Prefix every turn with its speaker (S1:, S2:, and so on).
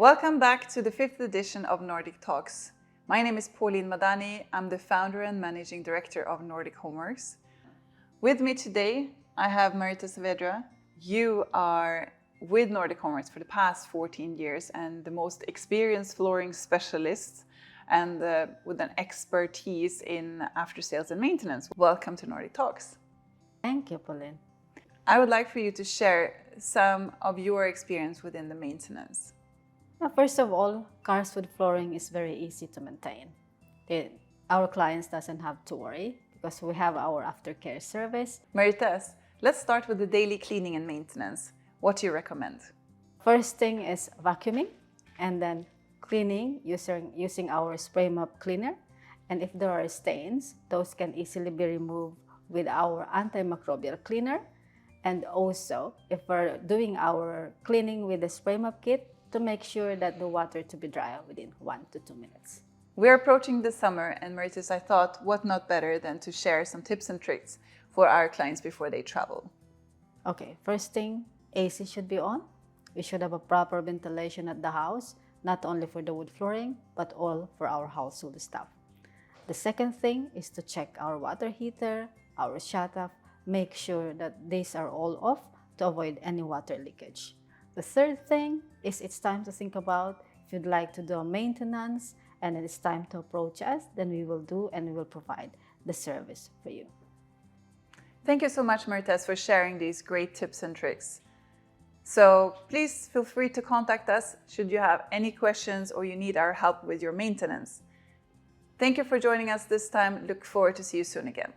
S1: Welcome back to the 5th edition of Nordic Talks. My name is Pauline. I'm the founder and managing director of Nordic Homeworks. With me today, I have Marites Saavedra. You are with Nordic Homeworks for the past 14 years and the most experienced flooring specialist and with an expertise in after sales and maintenance. Welcome to Nordic Talks.
S2: Thank you, Pauline.
S1: I would like for you to share some of your experience within the maintenance.
S2: First of all, Kährs wood flooring is very easy to maintain. Our clients doesn't have to worry because we have our aftercare service.
S1: Marites, let's start with the daily cleaning and maintenance. What do you recommend?
S2: First thing is vacuuming and then cleaning using our spray mop cleaner. And if there are stains, those can easily be removed with our antimicrobial cleaner. And also, if we're doing our cleaning with the spray mop kit, to make sure that the water to be dry within 1 to 2 minutes.
S1: We're approaching the summer, and Marites, I thought, what not better than to share some tips and tricks for our clients before they travel.
S2: Okay, first thing, AC should be on. We should have a proper ventilation at the house, not only for the wood flooring, but all for our household stuff. The second thing is to check our water heater, our shut-off, make sure that these are all off to avoid any water leakage. The third thing is it's time to think about if you'd like to do a maintenance and it's time to approach us, then we will do and we will provide the service for you.
S1: Thank you so much, Marites, for sharing these great tips and tricks. So please feel free to contact us should you have any questions or you need our help with your maintenance. Thank you for joining us this time. Look forward to see you soon again.